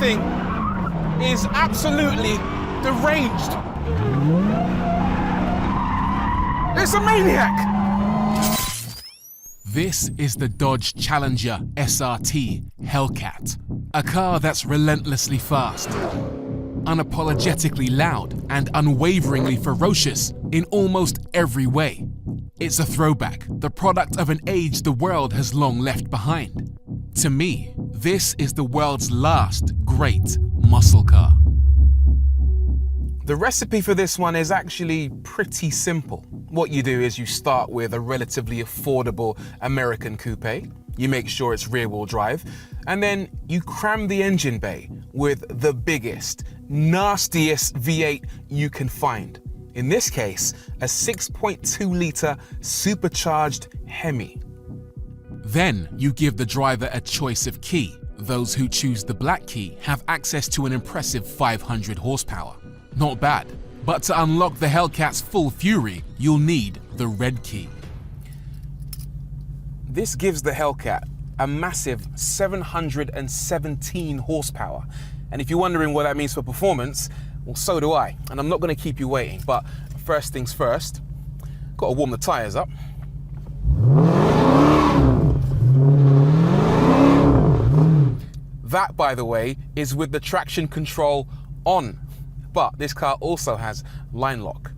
thing is absolutely deranged. It's a maniac. This is the Dodge Challenger SRT Hellcat, a car that's relentlessly fast, unapologetically loud, and unwaveringly ferocious in almost every way. It's a throwback, the product of an age the world has long left behind. To me, this is the world's last great muscle car. The recipe for this one is actually pretty simple. What you do is you start with a relatively affordable American coupe. You make sure it's rear-wheel drive, and then you cram the engine bay with the biggest, nastiest V8 you can find. In this case, a 6.2-litre supercharged Hemi. Then you give the driver a choice of key. Those who choose the black key have access to an impressive 500 horsepower. Not bad, but to unlock the Hellcat's full fury, you'll need the red key. This gives the Hellcat a massive 717 horsepower. And if you're wondering what that means for performance, well, so do I. And I'm not going to keep you waiting, but first things first, got to warm the tires up. That, by the way, is with the traction control on. But this car also has line lock.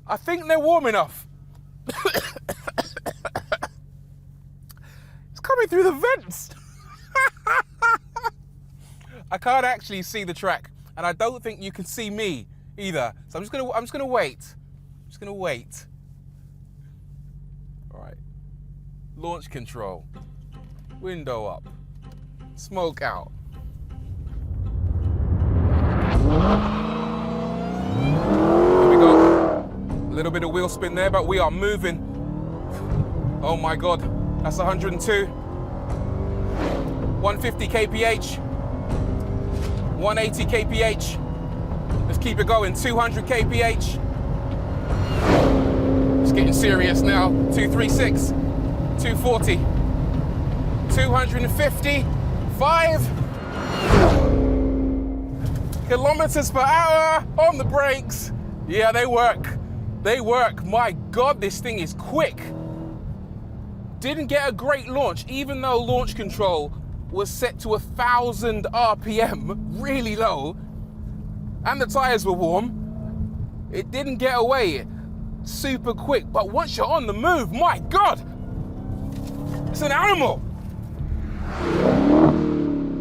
I think they're warm enough. It's coming through the vents. I can't actually see the track, and I don't think you can see me either. So I'm just gonna wait. I'm just gonna wait. All right. Launch control. Window up. Smoke out. Here we go. A little bit of wheel spin there, but we are moving. Oh my God, that's 102. 150 kph. 180 kph. Let's keep it going. 200 kph. It's getting serious now. 236. 240. 255 kilometers per hour on the brakes. Yeah, they work. They work. My God, this thing is quick. Didn't get a great launch, even though launch control was set to 1,000 RPM, really low, and the tires were warm. It didn't get away super quick, but once you're on the move, my God, it's an animal.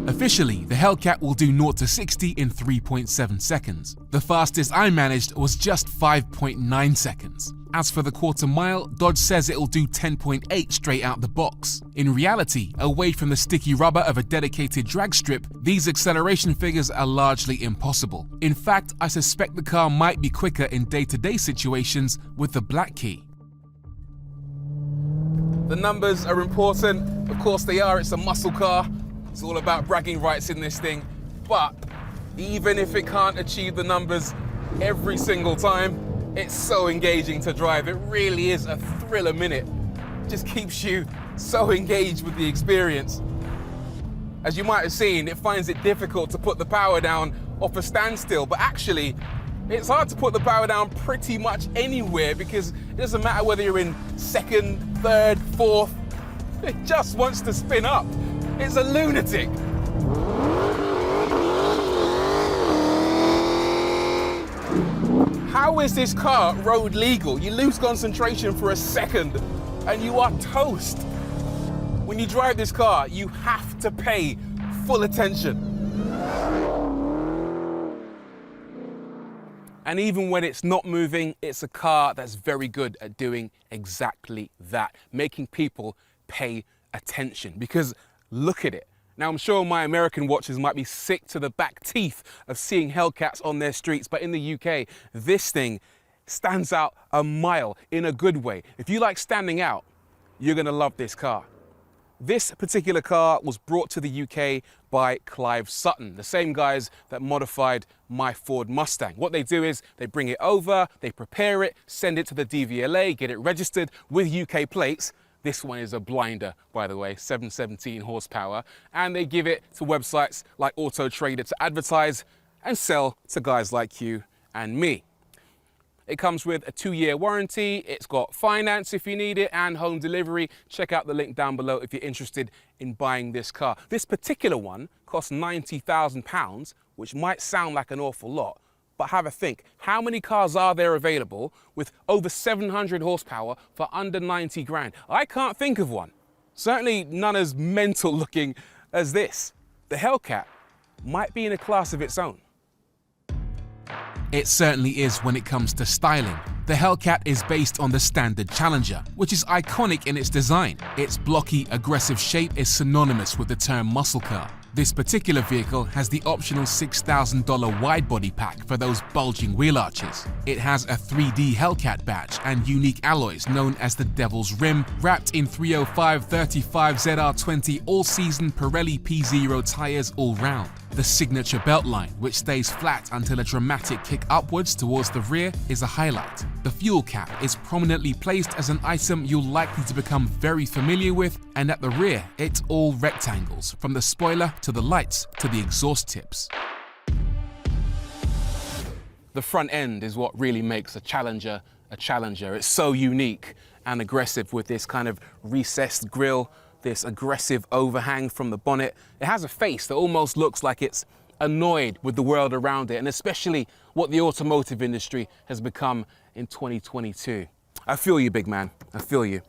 Officially, the Hellcat will do 0 to 60 in 3.7 seconds. The fastest I managed was just 5.9 seconds. As for the quarter mile, Dodge says it'll do 10.8 straight out the box. In reality, away from the sticky rubber of a dedicated drag strip, these acceleration figures are largely impossible. In fact, I suspect the car might be quicker in day-to-day situations with the black key. The numbers are important. Of course they are, it's a muscle car. It's all about bragging rights in this thing. But even if it can't achieve the numbers every single time, it's so engaging to drive. It really is a thrill a minute. It just keeps you so engaged with the experience. As you might have seen, it finds it difficult to put the power down off a standstill, but actually, it's hard to put the power down pretty much anywhere because it doesn't matter whether you're in second, third, fourth, it just wants to spin up. It's a lunatic. How is this car road legal? You lose concentration for a second and you are toast. When you drive this car, you have to pay full attention. And even when it's not moving, it's a car that's very good at doing exactly that, making people pay attention. Because look at it. Now, I'm sure my American watchers might be sick to the back teeth of seeing Hellcats on their streets, but in the UK, this thing stands out a mile in a good way. If you like standing out, you're gonna love this car. This particular car was brought to the UK by Clive Sutton, the same guys that modified my Ford Mustang. What they do is they bring it over, they prepare it, send it to the DVLA, get it registered with UK plates. This one is a blinder, by the way, 717 horsepower, and they give it to websites like Auto Trader to advertise and sell to guys like you and me. It comes with a 2-year warranty, it's got finance if you need it, and home delivery. Check out the link down below if you're interested in buying this car. This particular one costs £90,000, which might sound like an awful lot, but have a think. How many cars are there available with over 700 horsepower for under 90 grand? I can't think of one. Certainly none as mental looking as this. The Hellcat might be in a class of its own. It certainly is when it comes to styling. The Hellcat is based on the standard Challenger, which is iconic in its design. Its blocky, aggressive shape is synonymous with the term muscle car. This particular vehicle has the optional $6,000 wide-body pack for those bulging wheel arches. It has a 3D Hellcat badge and unique alloys known as the Devil's Rim, wrapped in 305/35 ZR20 all-season Pirelli P0 tyres all round. The signature belt line, which stays flat until a dramatic kick upwards towards the rear, is a highlight. The fuel cap is prominently placed as an item you'll likely to become very familiar with, and at the rear, it's all rectangles, from the spoiler to the lights to the exhaust tips. The front end is what really makes a Challenger a Challenger. It's so unique and aggressive with this kind of recessed grille, this aggressive overhang from the bonnet. It has a face that almost looks like it's annoyed with the world around it, and especially what the automotive industry has become in 2022. I feel you, big man, I feel you.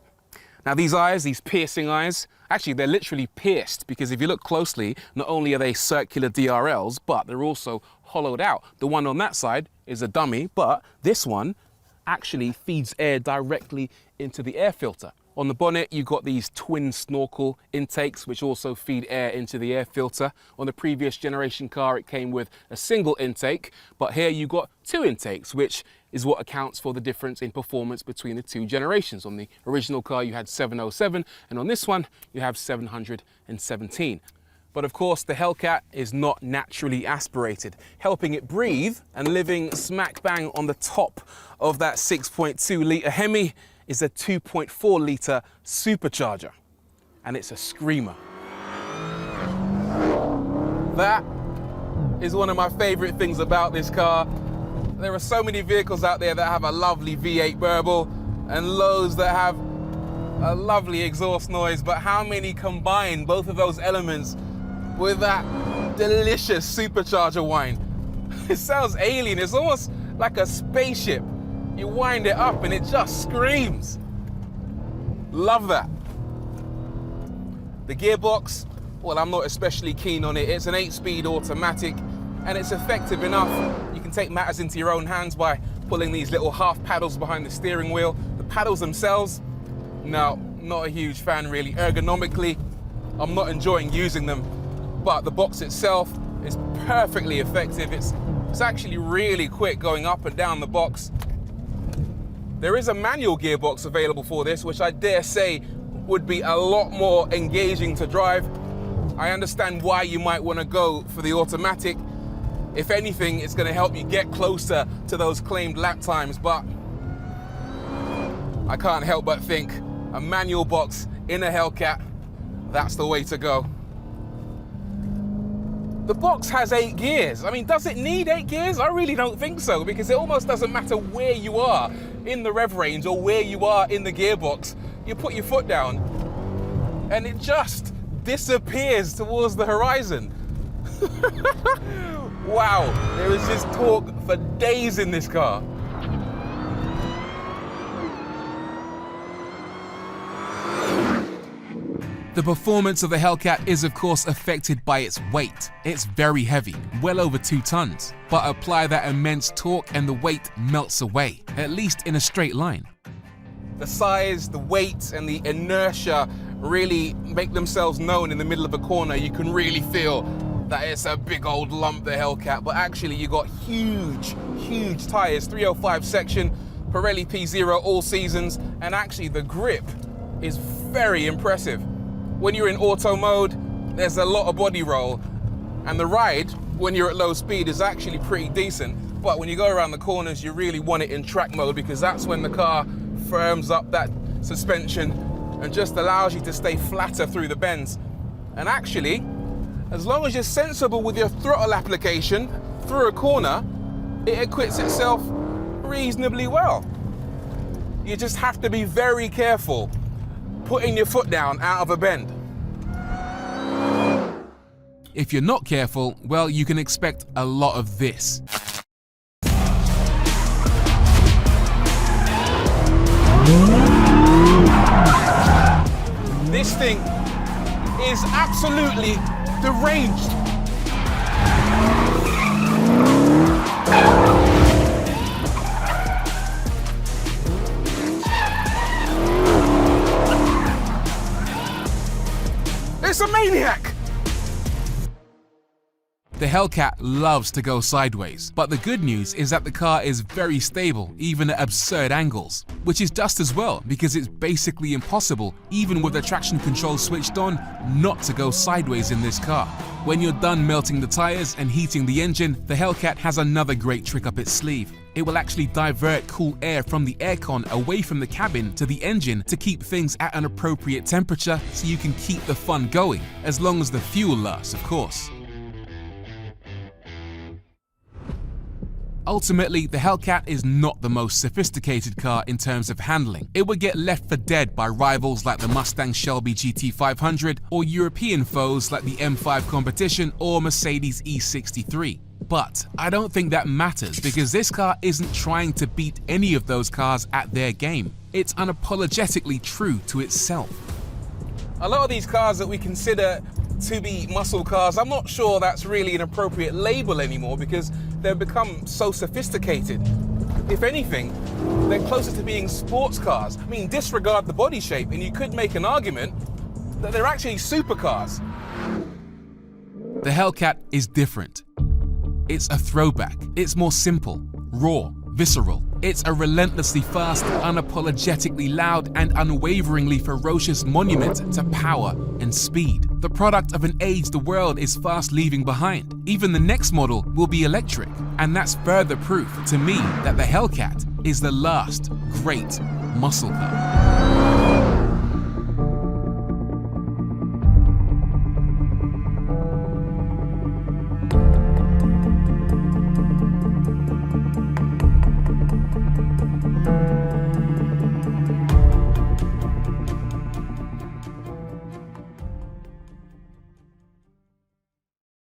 Now these eyes, these piercing eyes, actually they're literally pierced, because if you look closely, not only are they circular DRLs, but they're also hollowed out. The one on that side is a dummy, but this one actually feeds air directly into the air filter. On the bonnet, you've got these twin snorkel intakes, which also feed air into the air filter. On the previous generation car, it came with a single intake, but here you've got 2 intakes, which is what accounts for the difference in performance between the 2 generations. On the original car, you had 707, and on this one, you have 717. But of course, the Hellcat is not naturally aspirated. Helping it breathe and living smack bang on the top of that 6.2 litre Hemi is a 2.4 litre supercharger, and it's a screamer. That is one of my favorite things about this car. There are so many vehicles out there that have a lovely V8 burble and loads that have a lovely exhaust noise, but how many combine both of those elements with that delicious supercharger whine? It sounds alien, it's almost like a spaceship. You wind it up and it just screams. Love that. The gearbox, well, I'm not especially keen on it. It's an 8-speed automatic, and it's effective enough. You can take matters into your own hands by pulling these little half paddles behind the steering wheel. The paddles themselves, no, not a huge fan really. Ergonomically, I'm not enjoying using them, but the box itself is perfectly effective. It's actually really quick going up and down the box. There is a manual gearbox available for this, which I dare say would be a lot more engaging to drive. I understand why you might want to go for the automatic. If anything, it's going to help you get closer to those claimed lap times, but I can't help but think a manual box in a Hellcat, that's the way to go. The box has 8 gears. I mean, does it need 8 gears? I really don't think so, because it almost doesn't matter where you are in the rev range or where you are in the gearbox. You put your foot down and it just disappears towards the horizon. Wow, there is just torque for days in this car. The performance of the Hellcat is of course affected by its weight. It's very heavy, well over 2 tons, but apply that immense torque and the weight melts away, at least in a straight line. The size, the weight, and the inertia really make themselves known in the middle of a corner. You can really feel that it's a big old lump, the Hellcat, but actually you got huge, huge tires, 305 section, Pirelli P0 all seasons, and actually the grip is very impressive. when you're in auto mode, there's a lot of body roll, and the ride, when you're at low speed, is actually pretty decent. But when you go around the corners, you really want it in track mode, because that's when the car firms up that suspension and just allows you to stay flatter through the bends. And actually, as long as you're sensible with your throttle application through a corner, it acquits itself reasonably well. You just have to be very careful putting your foot down out of a bend. If you're not careful, well, you can expect a lot of this. This thing is absolutely deranged. It's a maniac! The Hellcat loves to go sideways, but the good news is that the car is very stable, even at absurd angles, which is just as well, because it's basically impossible, even with the traction control switched on, not to go sideways in this car. When you're done melting the tires and heating the engine, the Hellcat has another great trick up its sleeve. It will actually divert cool air from the aircon away from the cabin to the engine to keep things at an appropriate temperature so you can keep the fun going, as long as the fuel lasts, of course. Ultimately, the Hellcat is not the most sophisticated car in terms of handling. It would get left for dead by rivals like the Mustang Shelby GT500 or European foes like the M5 Competition or Mercedes E63. But I don't think that matters, because this car isn't trying to beat any of those cars at their game. It's unapologetically true to itself. A lot of these cars that we consider to be muscle cars, I'm not sure that's really an appropriate label anymore, because they've become so sophisticated. If anything, they're closer to being sports cars. I mean, disregard the body shape and you could make an argument that they're actually supercars. The Hellcat is different. It's a throwback. It's more simple, raw, visceral. It's a relentlessly fast, unapologetically loud, and unwaveringly ferocious monument to power and speed. The product of an age the world is fast leaving behind. Even the next model will be electric, and that's further proof to me that the Hellcat is the last great muscle car.